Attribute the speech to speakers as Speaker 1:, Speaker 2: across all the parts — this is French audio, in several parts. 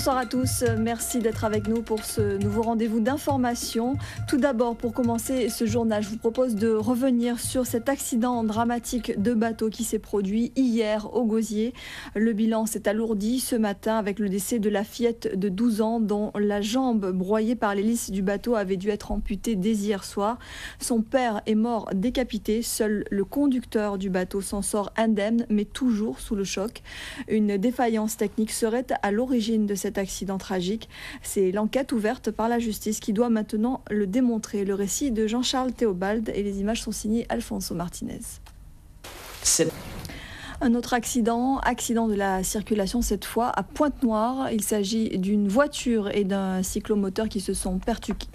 Speaker 1: Bonsoir à tous, merci d'être avec nous pour ce nouveau rendez-vous d'information. Tout d'abord, pour commencer ce journal, je vous propose de revenir sur cet accident dramatique de bateau qui s'est produit hier au Gosier. Le bilan s'est alourdi ce matin avec le décès de la fillette de 12 ans dont la jambe broyée par l'hélice du bateau avait dû être amputée dès hier soir. Son père est mort décapité, seul le conducteur du bateau s'en sort indemne mais toujours sous le choc. Une défaillance technique serait à l'origine de cet accident tragique. C'est l'enquête ouverte par la justice qui doit maintenant le démontrer. Le récit de Jean-Charles Théobald et les images sont signées Alfonso Martinez. Un autre accident de la circulation cette fois à Pointe-Noire. Il s'agit d'une voiture et d'un cyclomoteur qui se sont percutés.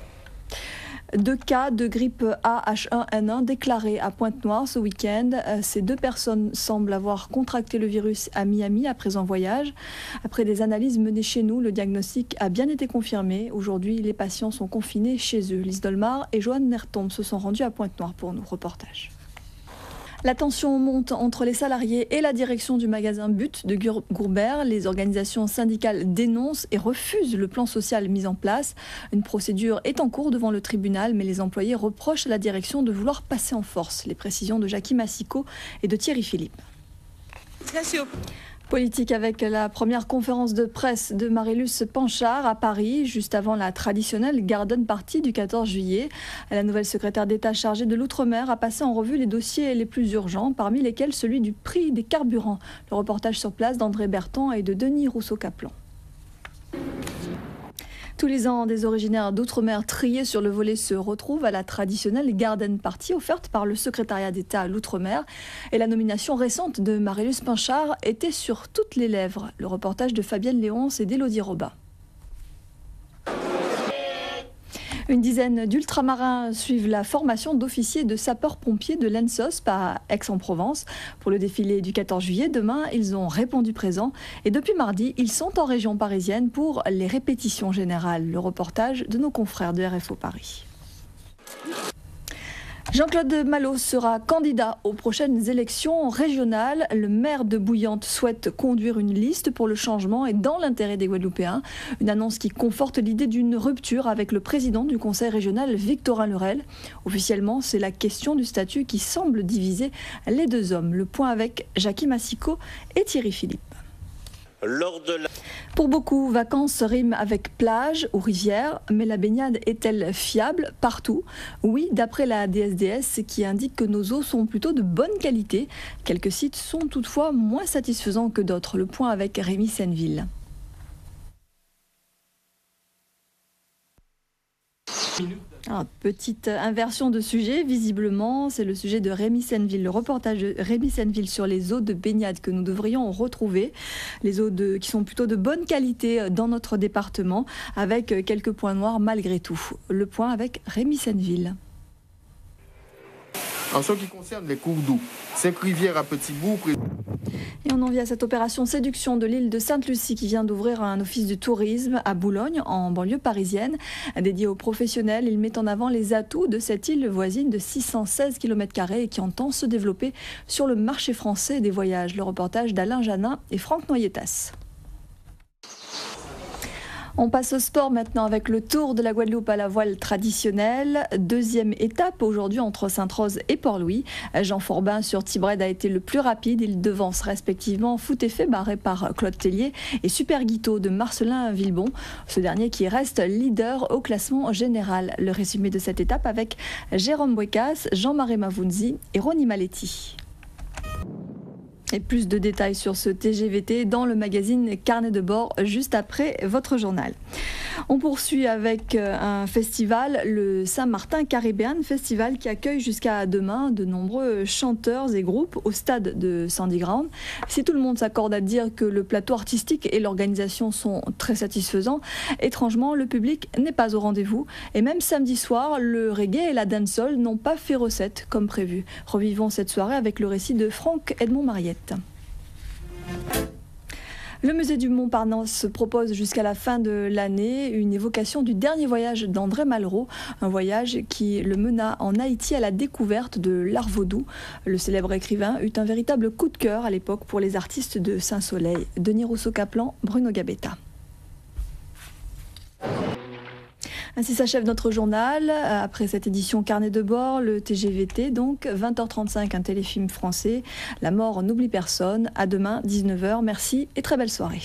Speaker 1: 2 cas de grippe A H1N1 déclarés à Pointe-Noire ce week-end. Ces 2 personnes semblent avoir contracté le virus à Miami après un voyage. Après des analyses menées chez nous, le diagnostic a bien été confirmé. Aujourd'hui, les patients sont confinés chez eux. Lise Dolmar et Joanne Nertombe se sont rendus à Pointe-Noire pour nos reportages. La tension monte entre les salariés et la direction du magasin But de Gourbert. Les organisations syndicales dénoncent et refusent le plan social mis en place. Une procédure est en cours devant le tribunal, mais les employés reprochent à la direction de vouloir passer en force. Les précisions de Jackie Massico et de Thierry Philippe. Politique avec la première conférence de presse de Marilus Panchard à Paris, juste avant la traditionnelle Garden Party du 14 juillet. La nouvelle secrétaire d'État chargée de l'Outre-mer a passé en revue les dossiers les plus urgents, parmi lesquels celui du prix des carburants. Le reportage sur place d'André Berton et de Denis Rousseau-Caplan. Tous les ans, des originaires d'outre-mer triés sur le volet se retrouvent à la traditionnelle Garden Party offerte par le secrétariat d'État à l'outre-mer. Et la nomination récente de Marilus Panchard était sur toutes les lèvres. Le reportage de Fabienne Léonce et d'Élodie Robin. Une dizaine d'ultramarins suivent la formation d'officiers de sapeurs-pompiers de l'ENSOSP à Aix-en-Provence. Pour le défilé du 14 juillet, demain, ils ont répondu présent. Et depuis mardi, ils sont en région parisienne pour les répétitions générales. Le reportage de nos confrères de RFO Paris. Jean-Claude Malo sera candidat aux prochaines élections régionales. Le maire de Bouillante souhaite conduire une liste pour le changement et dans l'intérêt des Guadeloupéens. Une annonce qui conforte l'idée d'une rupture avec le président du conseil régional, Victorin Lerel. Officiellement, c'est la question du statut qui semble diviser les 2 hommes. Le point avec Jackie Massico et Thierry Philippe. Pour beaucoup, vacances riment avec plage ou rivière, mais la baignade est-elle fiable partout? Oui, d'après la DSDS qui indique que nos eaux sont plutôt de bonne qualité. Quelques sites sont toutefois moins satisfaisants que d'autres. Le point avec Rémi Senneville. Petite inversion de sujet, visiblement, c'est le sujet de Rémi Senneville, le reportage de Rémi Senneville sur les eaux de baignade que nous devrions retrouver, les eaux qui sont plutôt de bonne qualité dans notre département, avec quelques points noirs malgré tout. Le point avec Rémi Senneville.
Speaker 2: En ce qui concerne les cours d'eau, 5 rivières à Petit-Bourg.
Speaker 1: Et on en vient à cette opération séduction de l'île de Sainte-Lucie qui vient d'ouvrir un office du tourisme à Boulogne, en banlieue parisienne. Dédié aux professionnels, il met en avant les atouts de cette île voisine de 616 km² et qui entend se développer sur le marché français des voyages. Le reportage d'Alain Janin et Franck Noyetas. On passe au sport maintenant avec le Tour de la Guadeloupe à la voile traditionnelle. 2e étape aujourd'hui entre Sainte-Rose et Port-Louis. Jean Forbin sur Tibrède a été le plus rapide. Il devance respectivement Foot-Effet barré par Claude Tellier et Super Guito de Marcelin Villebon. Ce dernier qui reste leader au classement général. Le résumé de cette étape avec Jérôme Bouecas, Jean-Marie Mavounzi et Ronnie Maletti. Et plus de détails sur ce TGVT dans le magazine Carnet de bord juste après votre journal. On poursuit avec un festival, le Saint-Martin Caribbean Festival qui accueille jusqu'à demain de nombreux chanteurs et groupes au stade de Sandy Ground. Si tout le monde s'accorde à dire que le plateau artistique et l'organisation sont très satisfaisants, étrangement le public n'est pas au rendez-vous. Et même samedi soir, le reggae et la dancehall n'ont pas fait recette comme prévu. Revivons cette soirée avec le récit de Franck Edmond Mariette. Le musée du Montparnasse propose jusqu'à la fin de l'année une évocation du dernier voyage d'André Malraux, un voyage qui le mena en Haïti à la découverte de l'art vaudou. Le célèbre écrivain eut un véritable coup de cœur à l'époque pour les artistes de Saint-Soleil. Denis Rousseau-Caplan, Bruno Gabetta. Ainsi s'achève notre journal. Après cette édition carnet de bord, le TGVT, donc 20h35, un téléfilm français. La mort n'oublie personne. À demain, 19h. Merci et très belle soirée.